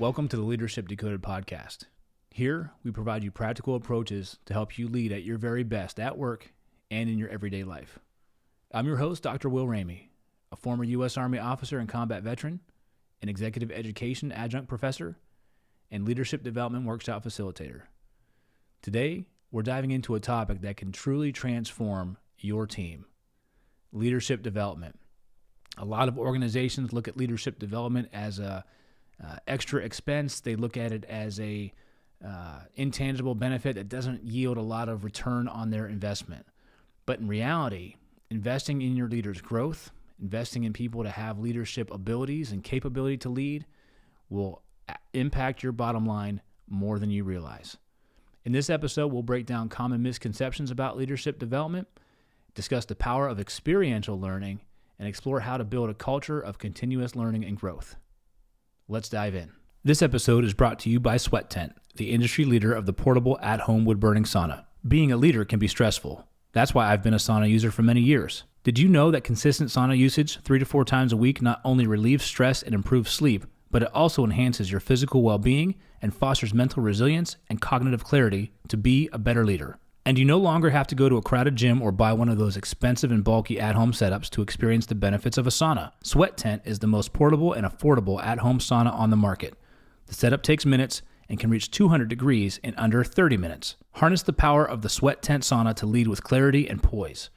Welcome to the Leadership Decoded podcast. Here, we provide you practical approaches to help you lead at your very best at work and in your everyday life. I'm your host, Dr. Will Ramey, a former U.S. Army officer and combat veteran, an executive education adjunct professor, and leadership development workshop facilitator. Today, we're diving into a topic that can truly transform your team: leadership development. A lot of organizations look at leadership development as a extra expense. They look at it as a intangible benefit that doesn't yield a lot of return on their investment. But in reality, investing in your leaders' growth, investing in people to have leadership abilities and capability to lead will impact your bottom line more than you realize. In this episode, we'll break down common misconceptions about leadership development, discuss the power of experiential learning, and explore how to build a culture of continuous learning and growth. Let's dive in. This episode is brought to you by Sweat Tent, the industry leader of the portable at-home wood-burning sauna. Being a leader can be stressful. That's why I've been a sauna user for many years. Did you know that consistent sauna usage 3 to 4 times a week not only relieves stress and improves sleep, but it also enhances your physical well-being and fosters mental resilience and cognitive clarity to be a better leader? And you no longer have to go to a crowded gym or buy one of those expensive and bulky at-home setups to experience the benefits of a sauna. Sweat Tent is the most portable and affordable at-home sauna on the market. The setup takes minutes and can reach 200 degrees in under 30 minutes. Harness the power of the Sweat Tent sauna to lead with clarity and poise.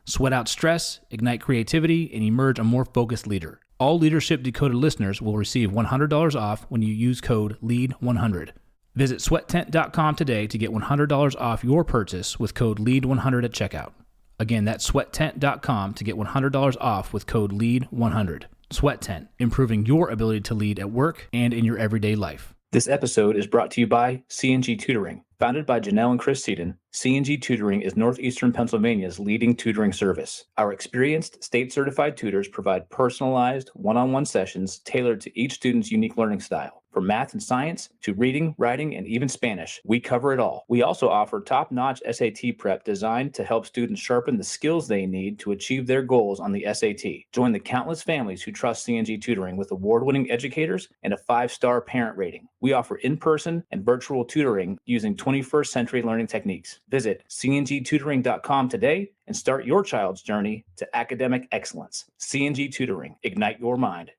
Sweat out stress, ignite creativity, and emerge a more focused leader. All Leadership Decoded listeners will receive $100 off when you use code LEAD100. Visit sweattent.com today to get $100 off your purchase with code LEAD100 at checkout. Again, that's sweattent.com to get $100 off with code LEAD100. Sweat Tent, improving your ability to lead at work and in your everyday life. This episode is brought to you by C&G Tutoring. Founded by Janelle and Chris Seaton, C&G Tutoring is Northeastern Pennsylvania's leading tutoring service. Our experienced, state-certified tutors provide personalized, one-on-one sessions tailored to each student's unique learning style. From math and science to reading, writing, and even Spanish, we cover it all. We also offer top-notch SAT prep designed to help students sharpen the skills they need to achieve their goals on the SAT. Join the countless families who trust C&G Tutoring with award-winning educators and a 5-star parent rating. We offer in-person and virtual tutoring using 21st century learning techniques. Visit cngtutoring.com today and start your child's journey to academic excellence. C&G Tutoring, ignite your mind.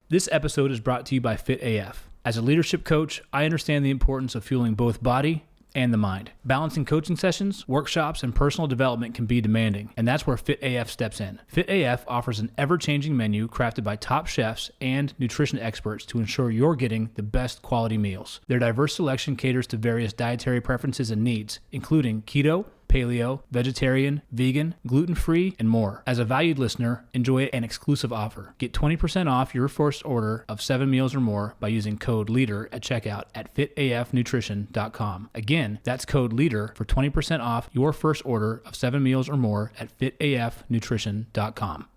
This episode is brought to you by Fit AF. As a leadership coach, I understand the importance of fueling both body and the mind. Balancing coaching sessions, workshops, and personal development can be demanding, and that's where Fit AF steps in. Fit AF offers an ever-changing menu crafted by top chefs and nutrition experts to ensure you're getting the best quality meals. Their diverse selection caters to various dietary preferences and needs, including keto, paleo, vegetarian, vegan, gluten-free, and more. As a valued listener, enjoy an exclusive offer. Get 20% off your first order of 7 meals or more by using code LEADER at checkout at fitafnutrition.com. Again, that's code LEADER for 20% off your first order of 7 meals or more at fitafnutrition.com.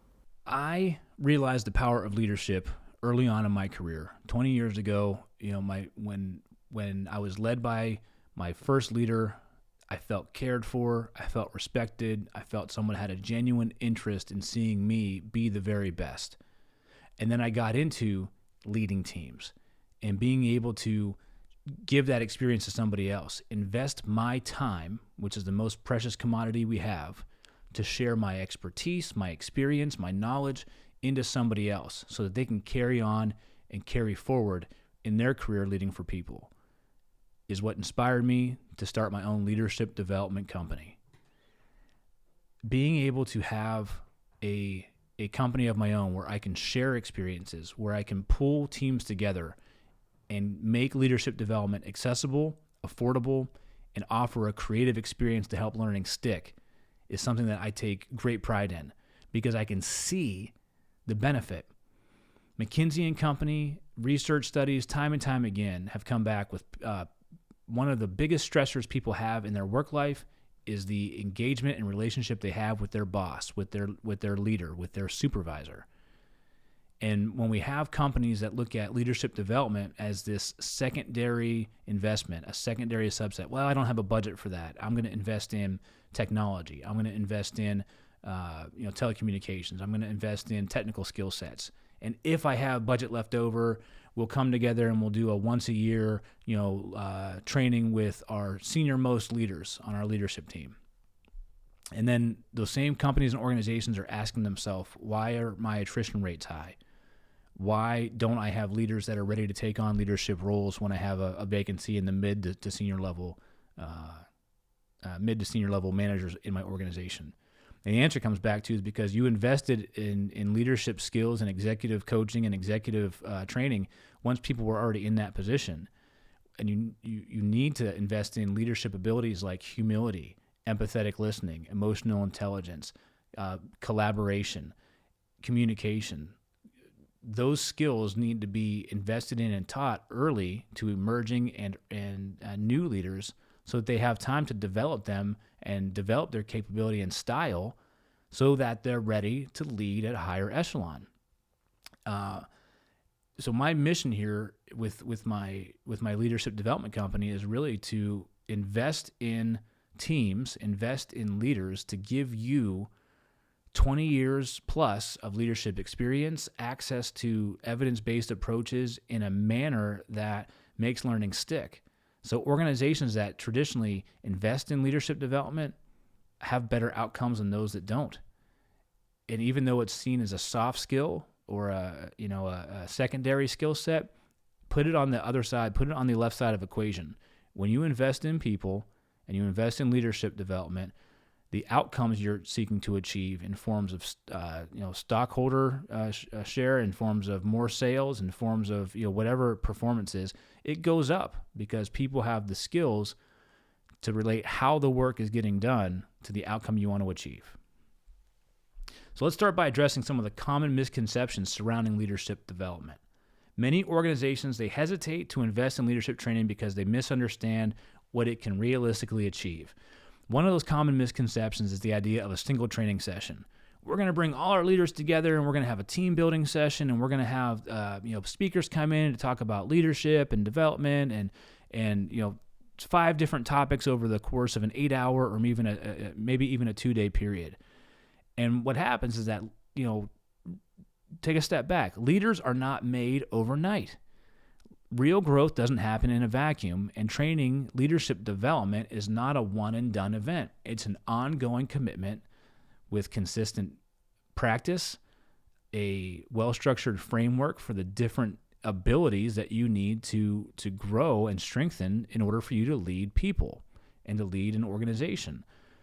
I realized the power of leadership early on in my career. 20 years ago, when I was led by my first leader, I felt cared for, I felt respected, I felt someone had a genuine interest in seeing me be the very best. And then I got into leading teams and being able to give that experience to somebody else, invest my time, which is the most precious commodity we have, to share my expertise, my experience, my knowledge into somebody else so that they can carry on and carry forward in their career leading for people, is what inspired me to start my own leadership development company. Being able to have a company of my own where I can share experiences, where I can pull teams together and make leadership development accessible, affordable, and offer a creative experience to help learning stick is something that I take great pride in because I can see the benefit. McKinsey and Company research studies time and time again have come back with one of the biggest stressors people have in their work life is the engagement and relationship they have with their boss, with their leader, with their supervisor. And when we have companies that look at leadership development as this secondary investment, a secondary subset, well, I don't have a budget for that. I'm going to invest in technology. I'm going to invest in telecommunications. I'm going to invest in technical skill sets. And if I have budget left over, we'll come together and we'll do a once a year, training with our senior most leaders on our leadership team. And then those same companies and organizations are asking themselves, why are my attrition rates high? Why don't I have leaders that are ready to take on leadership roles when I have a vacancy in the mid to senior level managers in my organization? And the answer comes back to is because you invested in leadership skills and executive coaching and executive training once people were already in that position. And you need to invest in leadership abilities like humility, empathetic listening, emotional intelligence, collaboration, communication. Those skills need to be invested in and taught early to emerging and new leaders so that they have time to develop them and develop their capability and style so that they're ready to lead at a higher echelon. So my mission here with my leadership development company is really to invest in teams, invest in leaders to give you 20 years plus of leadership experience, access to evidence-based approaches in a manner that makes learning stick. So organizations that traditionally invest in leadership development have better outcomes than those that don't. And even though it's seen as a soft skill or a secondary skill set, put it on the other side, put it on the left side of the equation. When you invest in people and you invest in leadership development, the outcomes you're seeking to achieve in forms of stockholder share, in forms of more sales, in forms of whatever performance is, it goes up because people have the skills to relate how the work is getting done to the outcome you want to achieve. So let's start by addressing some of the common misconceptions surrounding leadership development. Many organizations, they hesitate to invest in leadership training because they misunderstand what it can realistically achieve. One of those common misconceptions is the idea of a single training session. We're going to bring all our leaders together and we're going to have a team building session and we're going to have speakers come in to talk about leadership and development and 5 different topics over the course of an 8-hour or maybe even a 2-day period. And what happens is that, take a step back. Leaders are not made overnight. Real growth doesn't happen in a vacuum, and training leadership development is not a one-and-done event. It's an ongoing commitment with consistent practice, a well-structured framework for the different abilities that you need to grow and strengthen in order for you to lead people and to lead an organization.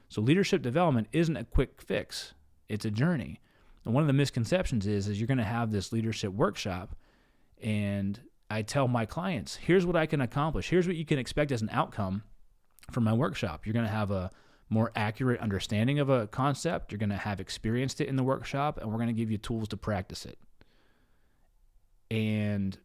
So leadership development isn't a quick fix. It's a journey. And one of the misconceptions is you're going to have this leadership workshop, and I tell my clients, here's what I can accomplish. Here's what you can expect as an outcome from my workshop. You're going to have a more accurate understanding of a concept. You're going to have experienced it in the workshop, and we're going to give you tools to practice it. And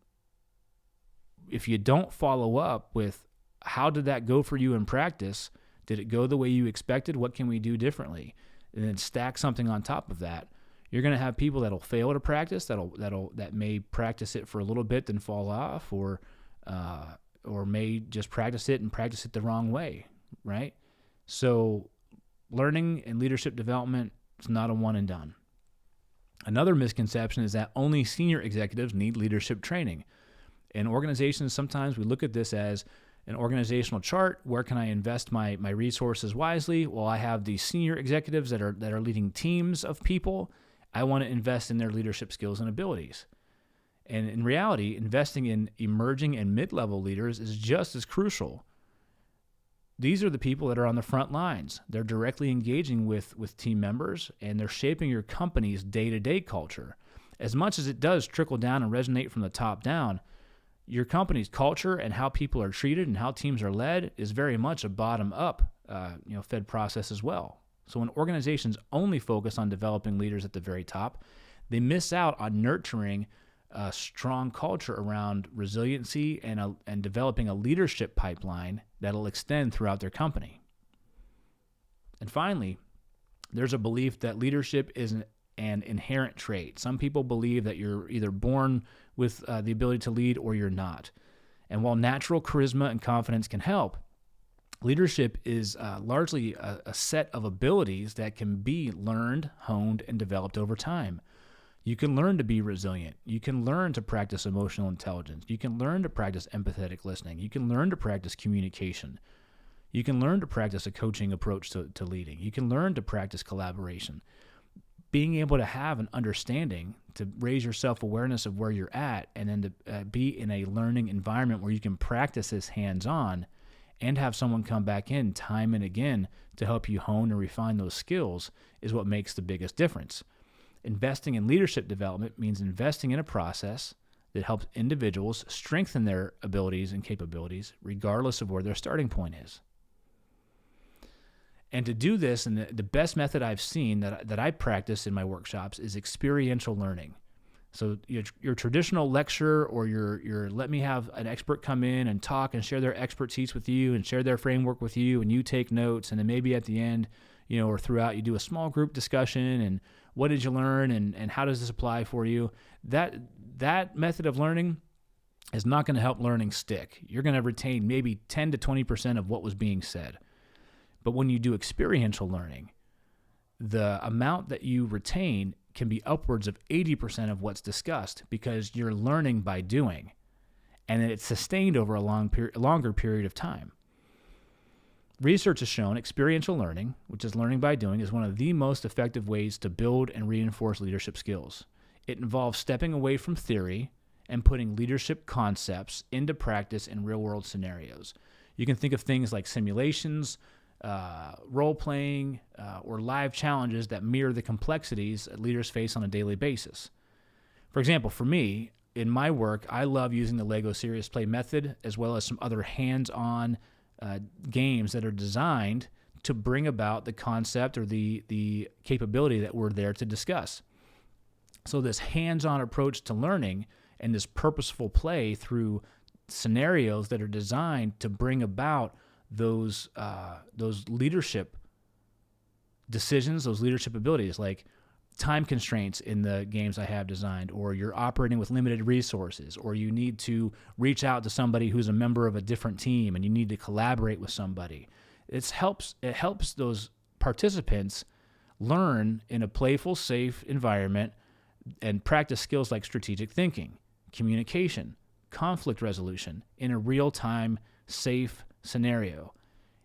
if you don't follow up with how did that go for you in practice, did it go the way you expected? What can we do differently? And then stack something on top of that. You're going to have people that'll fail to practice, that may practice it for a little bit then fall off, or may just practice it the wrong way, right? So learning and leadership development is not a one and done. Another misconception is that only senior executives need leadership training. In organizations, sometimes we look at this as an organizational chart. Where can I invest my resources wisely? Well, I have these senior executives that are leading teams of people. I want to invest in their leadership skills and abilities. And in reality, investing in emerging and mid-level leaders is just as crucial. These are the people that are on the front lines. They're directly engaging with team members, and they're shaping your company's day-to-day culture. As much as it does trickle down and resonate from the top down, your company's culture and how people are treated and how teams are led is very much a bottom-up fed process as well. So when organizations only focus on developing leaders at the very top, they miss out on nurturing a strong culture around resiliency and developing a leadership pipeline that'll extend throughout their company. And finally, there's a belief that leadership is an inherent trait. Some people believe that you're either born with the ability to lead or you're not. And while natural charisma and confidence can help, leadership is largely a set of abilities that can be learned, honed, and developed over time. You can learn to be resilient. You can learn to practice emotional intelligence. You can learn to practice empathetic listening. You can learn to practice communication. You can learn to practice a coaching approach to leading. You can learn to practice collaboration. Being able to have an understanding, to raise your self-awareness of where you're at, and then to be in a learning environment where you can practice this hands-on and have someone come back in time and again to help you hone and refine those skills is what makes the biggest difference. Investing in leadership development means investing in a process that helps individuals strengthen their abilities and capabilities regardless of where their starting point is. And to do this, and the best method I've seen that I practice in my workshops is experiential learning. So your traditional lecture or your let me have an expert come in and talk and share their expertise with you and share their framework with you, and you take notes, and then maybe at the end, or throughout, you do a small group discussion and what did you learn and how does this apply for you? That method of learning is not going to help learning stick. You're going to retain maybe 10 to 20% of what was being said. But when you do experiential learning, the amount that you retain can be upwards of 80% of what's discussed because you're learning by doing, and it's sustained over a longer period of time. Research has shown experiential learning, which is learning by doing, is one of the most effective ways to build and reinforce leadership skills. It involves stepping away from theory and putting leadership concepts into practice in real-world scenarios. You can think of things like simulations, role-playing, or live challenges that mirror the complexities that leaders face on a daily basis. For example, for me, in my work, I love using the Lego Serious Play method as well as some other hands-on games that are designed to bring about the concept or the capability that we're there to discuss. So this hands-on approach to learning and this purposeful play through scenarios that are designed to bring about those leadership decisions, those leadership abilities, like time constraints in the games I have designed, or you're operating with limited resources, or you need to reach out to somebody who's a member of a different team and you need to collaborate with somebody. It helps those participants learn in a playful, safe environment and practice skills like strategic thinking, communication, conflict resolution in a real-time, safe scenario.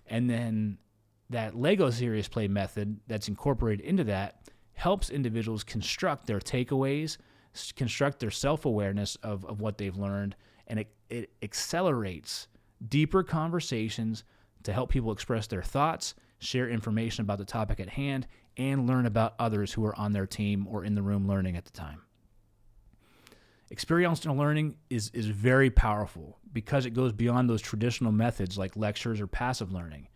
And then that Lego Serious Play method that's incorporated into that helps individuals construct their takeaways, construct their self-awareness of what they've learned, and it accelerates deeper conversations to help people express their thoughts, share information about the topic at hand, and learn about others who are on their team or in the room learning at the time. Experiential learning is very powerful because it goes beyond those traditional methods like lectures or passive learning.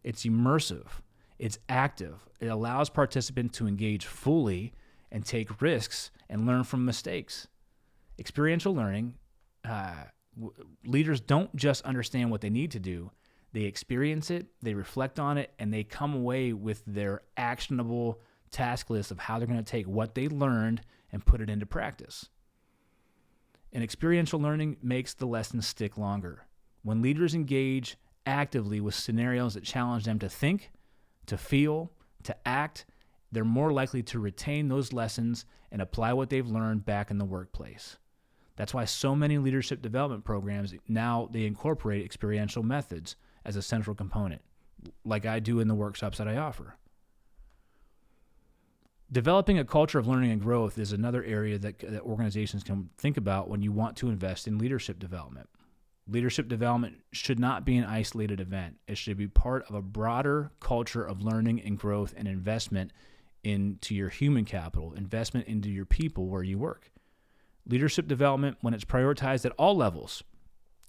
It's immersive. It's active. It allows participants to engage fully and take risks and learn from mistakes. Experiential learning, leaders don't just understand what they need to do. They experience it, they reflect on it, and they come away with their actionable task list of how they're going to take what they learned and put it into practice. And experiential learning makes the lessons stick longer. When leaders engage actively with scenarios that challenge them to think, to feel, to act, they're more likely to retain those lessons and apply what they've learned back in the workplace. That's why so many leadership development programs now they incorporate experiential methods as a central component, like I do in the workshops that I offer. Developing a culture of learning and growth is another area that organizations can think about when you want to invest in leadership development. Leadership development should not be an isolated event. It should be part of a broader culture of learning and growth and investment into your human capital, investment into your people where you work. Leadership development, when it's prioritized at all levels,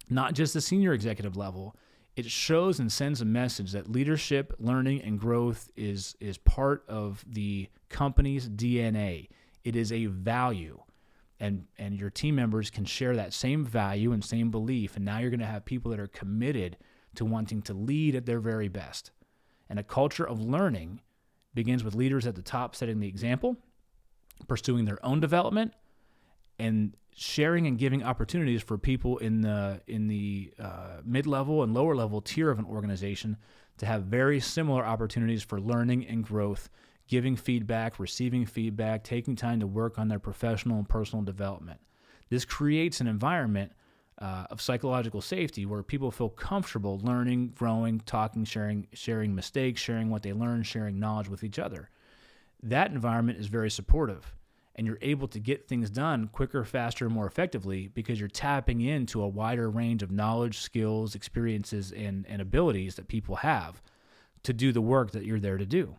not just the senior executive level, it shows and sends a message that leadership, learning, and growth is part of the company's DNA. It is a value, and your team members can share that same value and same belief, and now you're going to have people that are committed to wanting to lead at their very best. And a culture of learning begins with leaders at the top setting the example, pursuing their own development, and sharing and giving opportunities for people in the mid-level and lower-level tier of an organization to have very similar opportunities for learning and growth giving feedback, receiving feedback, taking time to work on their professional and personal development. This creates an environment of psychological safety where people feel comfortable learning, growing, talking, sharing mistakes, sharing what they learn, sharing knowledge with each other. That environment is very supportive, and you're able to get things done quicker, faster, more effectively because you're tapping into a wider range of knowledge, skills, experiences, and abilities that people have to do the work that you're there to do.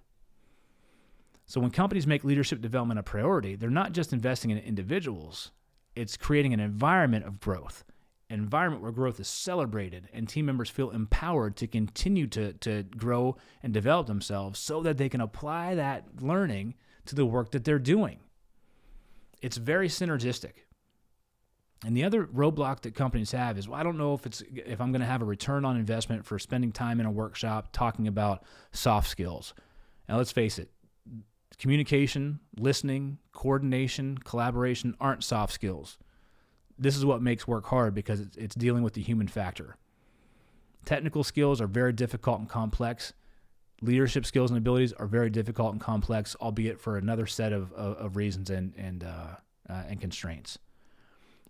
So when companies make leadership development a priority, they're not just investing in individuals. It's creating an environment of growth, an environment where growth is celebrated and team members feel empowered to continue to grow and develop themselves so that they can apply that learning to the work that they're doing. It's very synergistic. And the other roadblock that companies have is, well, I don't know if I'm going to have a return on investment for spending time in a workshop talking about soft skills. Now, let's face it, communication, listening, coordination, collaboration aren't soft skills. This is what makes work hard because it's dealing with the human factor. Technical skills are very difficult and complex. Leadership skills and abilities are very difficult and complex, albeit for another set of reasons and constraints.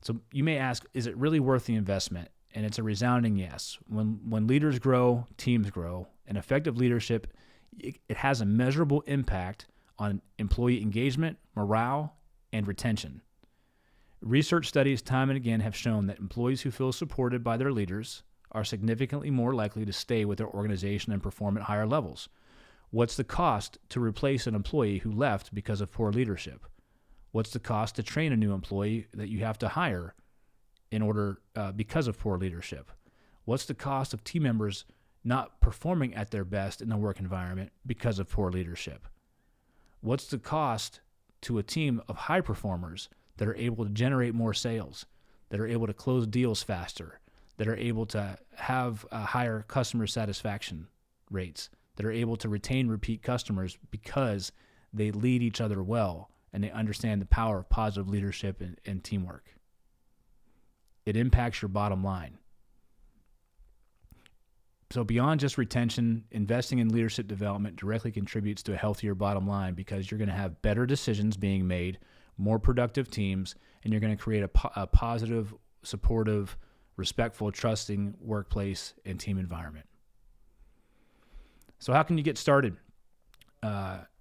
So you may ask, is it really worth the investment? And it's a resounding yes. When leaders grow, teams grow, and effective leadership, it has a measurable impact on employee engagement, morale, and retention. Research studies time and again have shown that employees who feel supported by their leaders are significantly more likely to stay with their organization and perform at higher levels. What's the cost to replace an employee who left because of poor leadership? What's the cost to train a new employee that you have to hire in order because of poor leadership? What's the cost of team members not performing at their best in the work environment because of poor leadership? What's the cost to a team of high performers that are able to generate more sales, that are able to close deals faster, that are able to have higher customer satisfaction rates, that are able to retain repeat customers because they lead each other well and they understand the power of positive leadership and teamwork? It impacts your bottom line. So beyond just retention, investing in leadership development directly contributes to a healthier bottom line because you're going to have better decisions being made, more productive teams, and you're going to create a positive, supportive, respectful, trusting workplace and team environment. So how can you get started?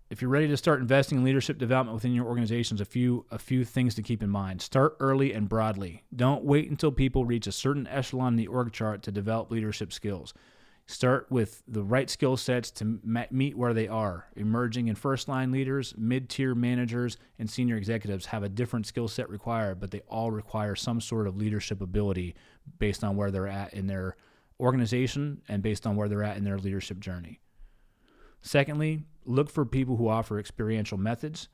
If you're ready to start investing in leadership development within your organizations, a few things to keep in mind. Start early and broadly. Don't wait until people reach a certain echelon in the org chart to develop leadership skills. Start with the right skill sets to meet where they are. Emerging and first-line leaders, mid-tier managers, and senior executives have a different skill set required, but they all require some sort of leadership ability based on where they're at in their organization and based on where they're at in their leadership journey. Secondly, look for people who offer experiential methods,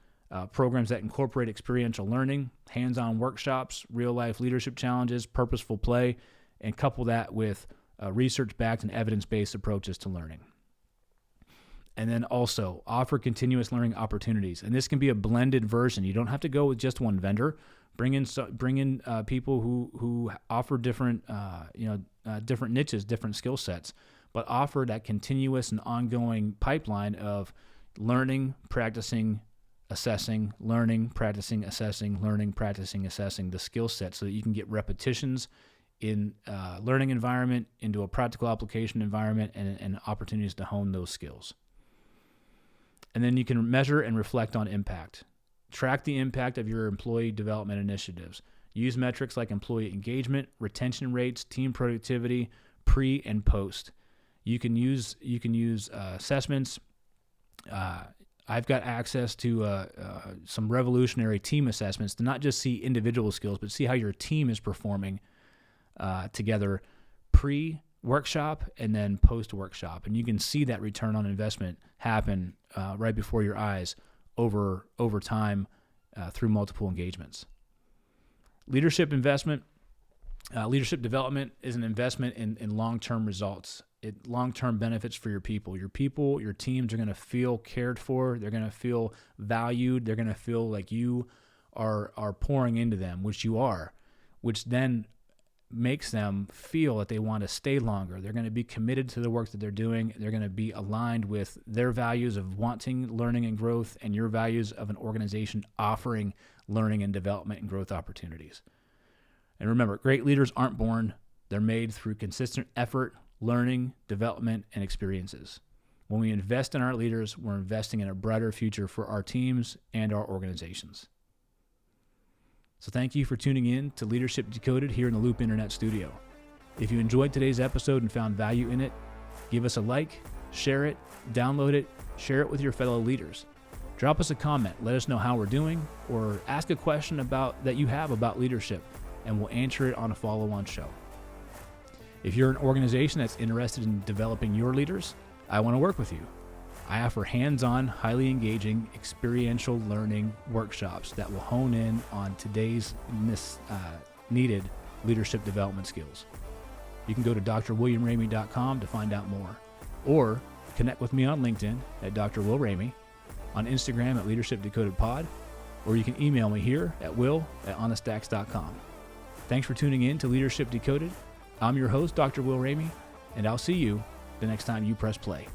programs that incorporate experiential learning, hands-on workshops, real-life leadership challenges, purposeful play, and couple that with research-backed and evidence-based approaches to learning. And then also offer continuous learning opportunities. And this can be a blended version. You don't have to go with just one vendor. Bring in people who offer different different niches, different skill sets, but offer that continuous and ongoing pipeline of learning, practicing, assessing, learning, practicing, assessing, learning, practicing, assessing the skill set so that you can get repetitions in a learning environment into a practical application environment and opportunities to hone those skills. And then you can measure and reflect on impact. Track the impact of your employee development initiatives. Use metrics like employee engagement, retention rates, team productivity, pre and post. You can use assessments. I've got access to some revolutionary team assessments to not just see individual skills, but see how your team is performing together pre-workshop and then post-workshop. And you can see that return on investment happen right before your eyes over time through multiple engagements. Leadership development is an investment in long-term results. Long-term benefits for your people. Your teams are going to feel cared for. They're going to feel valued. They're going to feel like you are pouring into them, which you are, which then makes them feel that they want to stay longer. They're going to be committed to the work that they're doing. They're going to be aligned with their values of wanting learning and growth and your values of an organization offering learning and development and growth opportunities. And remember, great leaders aren't born. They're made through consistent effort, learning, development, and experiences. When we invest in our leaders, we're investing in a brighter future for our teams and our organizations. So thank you for tuning in to Leadership Decoded here in the Loop Internet Studio. If you enjoyed today's episode and found value in it, give us a like, share it, download it, share it with your fellow leaders. Drop us a comment, let us know how we're doing, or ask a question that you have about leadership, and we'll answer it on a follow-on show. If you're an organization that's interested in developing your leaders, I want to work with you. I offer hands-on, highly engaging, experiential learning workshops that will hone in on today's needed leadership development skills. You can go to drwilliamramey.com to find out more, or connect with me on LinkedIn at Dr. Will Ramey, on Instagram at Leadership Decoded Pod, or you can email me here at will@OnTheStacks.com. Thanks for tuning in to Leadership Decoded. I'm your host, Dr. Will Ramey, and I'll see you the next time you press play.